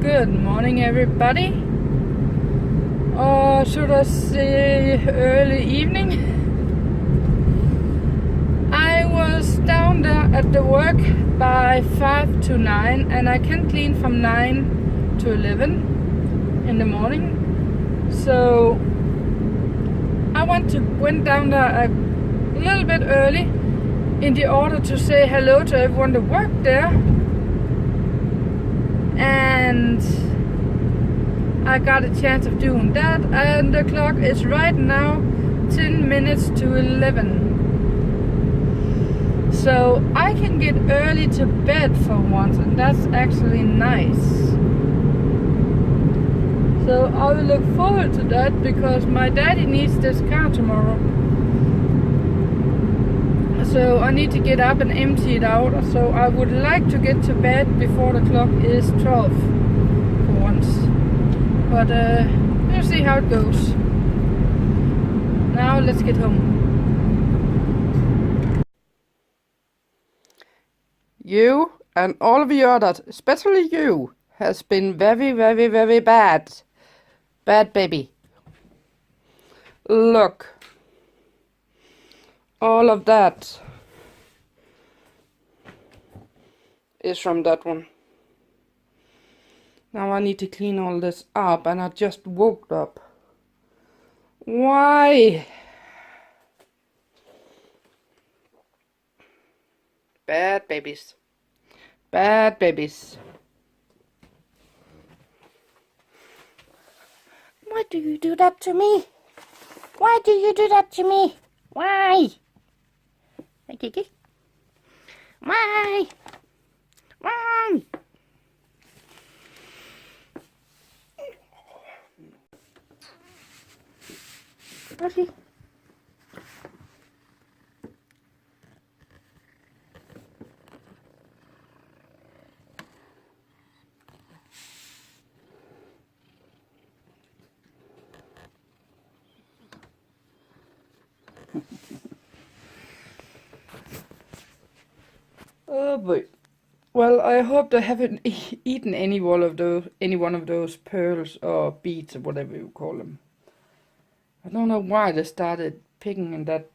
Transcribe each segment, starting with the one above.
Good morning, everybody. Or should I say early evening? I was down there at the work by 5 to 9 and I can clean from 9 to 11 in the morning. So I went down there a little bit early in the order to say hello to everyone that worked there. And I got a chance of doing that, and the clock is right now 10 minutes to 11. So I can get early to bed for once, and that's actually nice. So I will look forward to that because my daddy needs this car tomorrow. So I need to get up and empty it out. So I would like to get to bed before the clock is 12 for once. But we'll see how it goes. Now let's get home. You and all of the others, especially you, has been very, very, very bad. Bad baby. Look. All of that is from that one. Now I need to clean all this up, and I just woke up. Why? Bad babies. Bad babies. Why do you do that to me? Why do you do that to me? Why? Kiki? Why? Why? Ruffy. Oh boy. Well, I hope they haven't eaten any one of those pearls or beads or whatever you call them. I don't know why they started picking in that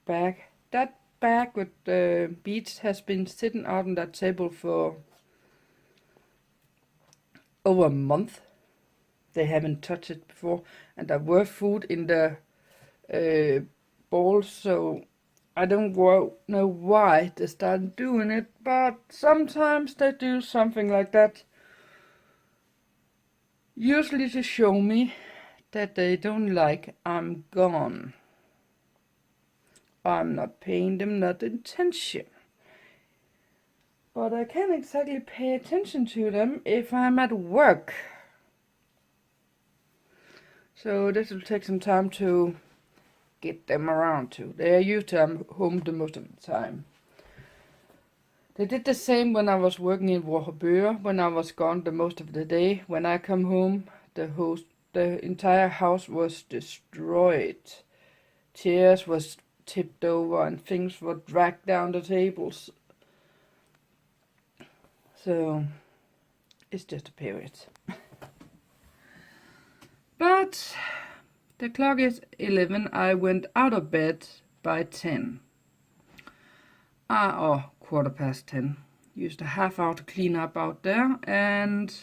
bag. That bag with the beads has been sitting out on that table for over a month. They haven't touched it before, and there were food in the bowls, so I don't know why they started doing it, but sometimes they do something like that. Usually to show me that they don't like I'm gone. I'm not paying them that attention. But I can't exactly pay attention to them if I'm at work. So this will take some time to get them around to. They are used to I'm home the most of the time. They did the same when I was working in Vorherø, when I was gone the most of the day. When I come home, the entire house was destroyed. Chairs was tipped over and things were dragged down the tables. So it's just a period. But the clock is 11. I went out of bed by 10. Or 10:15. Used a half hour to clean up out there, and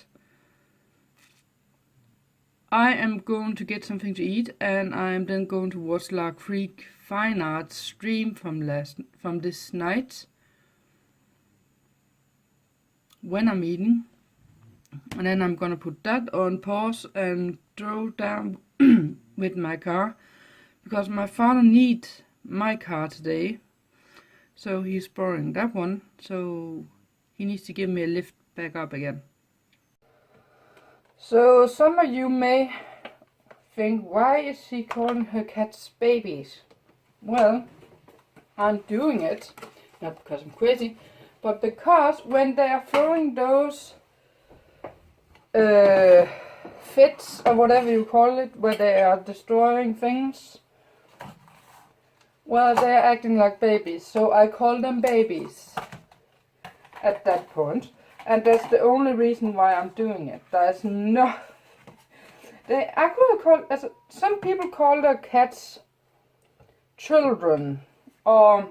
I am going to get something to eat, and I am then going to watch La Creek Fine Arts stream from this night when I'm eating. And then I'm gonna put that on pause and drove down with my car because my father needs my car today, so he's borrowing that one, so he needs to give me a lift back up again. So some of you may think, why is she calling her cats babies? Well, I'm doing it not because I'm crazy, but because when they are throwing those fits or whatever you call it, where they are destroying things, well, they're acting like babies, so I call them babies at that point. And that's the only reason why I'm doing it. There's no... I could have called... Some people call their cats children or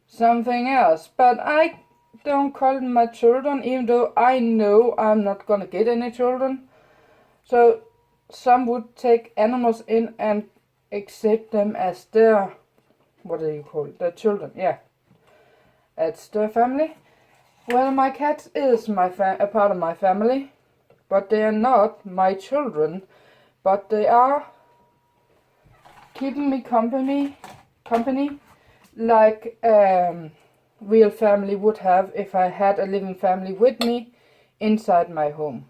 something else. But I don't call them my children, even though I know I'm not gonna get any children. So some would take animals in and accept them as their... What do you call it? Their children, yeah. It's their family. Well, my cat is a part of my family, but they are not my children. But they are keeping me company, like real family would have if I had a living family with me inside my home.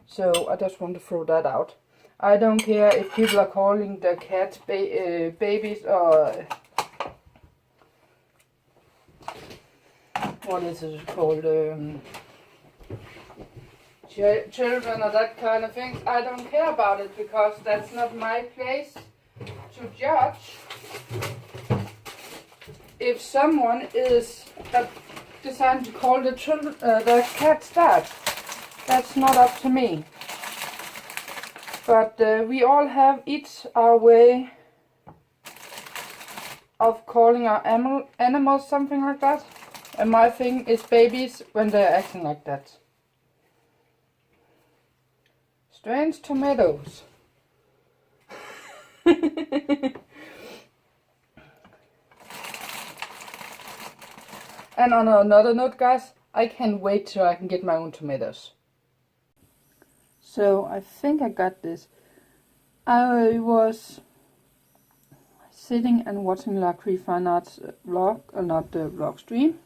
So I just want to throw that out. I don't care if people are calling their cats babies or what is it called, children or that kind of thing. I don't care about it because that's not my place to judge. If someone is deciding to call the cats that, that's not up to me. But we all have each our way of calling our animals something like that. And my thing is babies when they're acting like that. Strange tomatoes. And on another note, guys, I can't wait till I can get my own tomatoes. So I think I got this. I was sitting and watching Lakree Fine Arts vlog, or not the vlog stream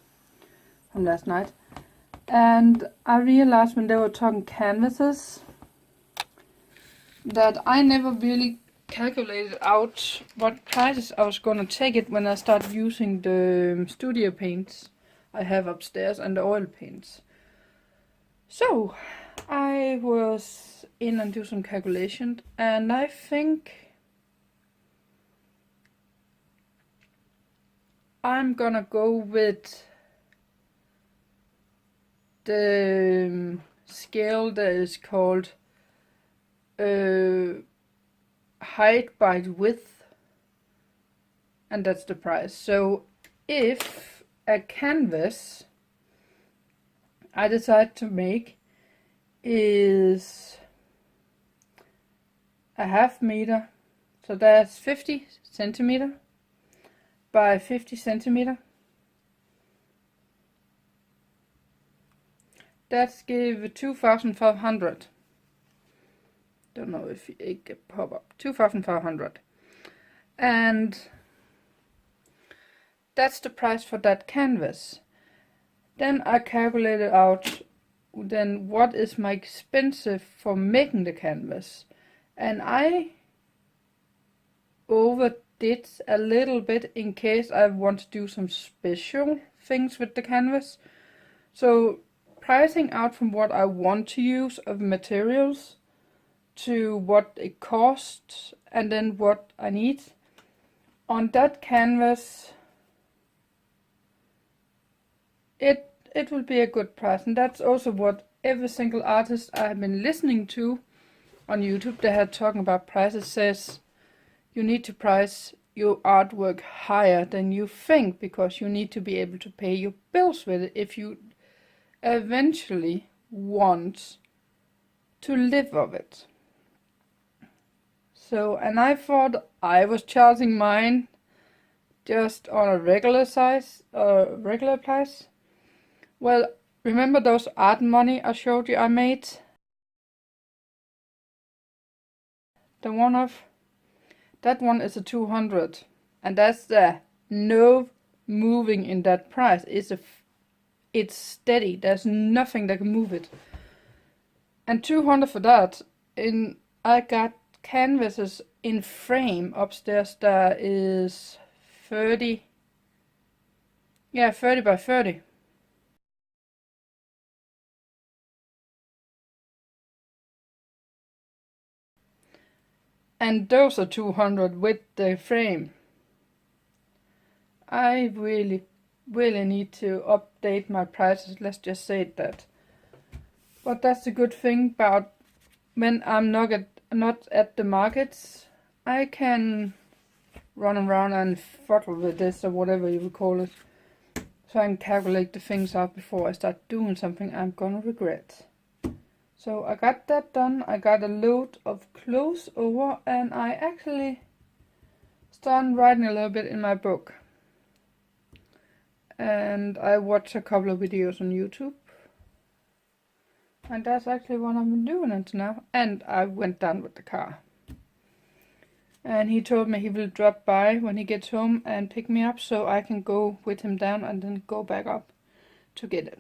from last night, and I realized when they were talking canvases that I never really calculated out what prices I was gonna take it when I started using the studio paints I have upstairs and the oil paints. So I was in and do some calculations, and I think I'm gonna go with the scale that is called height by width, and that's the price. So if a canvas I decide to make is a half meter, so that's 50 centimeter by 50 centimeter, that's give 2,500. Don't know if it can pop up. 2,500, and that's the price for that canvas. Then I calculated out then what is my expensive for making the canvas, and I overdid a little bit in case I want to do some special things with the canvas. So pricing out from what I want to use of materials to what it costs and then what I need on that canvas, it will be a good price. And that's also what every single artist I have been listening to on YouTube, they had talking about prices, says you need to price your artwork higher than you think, because you need to be able to pay your bills with it if you eventually want to live of it. So, and I thought I was charging mine just on a regular price. Well, remember those art money I showed you I made? The one of that one is a 200, and that's the no moving in that price. It's steady. There's nothing that can move it. And 200 for that. I got canvases in frame upstairs that is 30. Yeah, 30 by 30. And those are 200 with the frame. I really, really need to update my prices, let's just say that. But that's the good thing about when I'm not at the markets, I can run around and fuddle with this or whatever you would call it. So I can calculate the things out before I start doing something I'm gonna regret. So I got that done. I got a load of clothes over, and I actually started writing a little bit in my book. And I watched a couple of videos on YouTube. And that's actually what I've been doing until now. And I went down with the car. And he told me he will drop by when he gets home and pick me up so I can go with him down and then go back up to get it.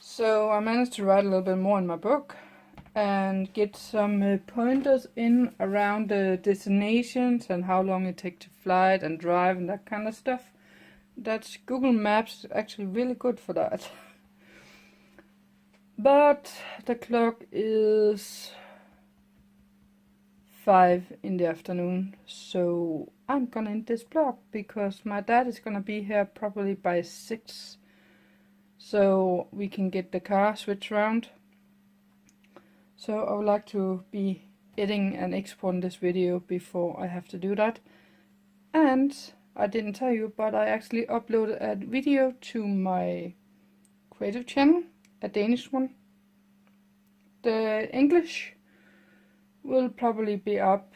So I managed to write a little bit more in my book and get some pointers in around the destinations and how long it takes to fly and drive and that kind of stuff. That's Google Maps actually really good for that. But the clock is 5 in the afternoon, so I'm gonna end this vlog because my dad is gonna be here probably by 6, so we can get the car switched around. So I would like to be editing and exporting this video before I have to do that. And I didn't tell you, but I actually uploaded a video to my creative channel, a Danish one. The English will probably be up,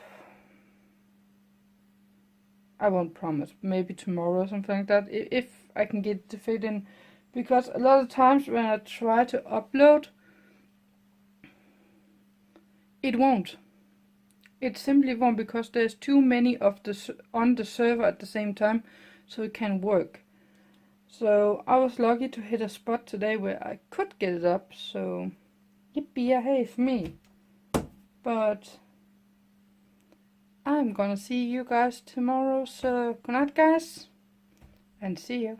I won't promise, maybe tomorrow or something like that, if I can get it to fit in. Because a lot of times when I try to upload, it won't. It simply won't, because there's too many of the on the server at the same time, so it can work. So I was lucky to hit a spot today where I could get it up, so yippee-yay for me. But I'm gonna see you guys tomorrow, so good night guys, and see you.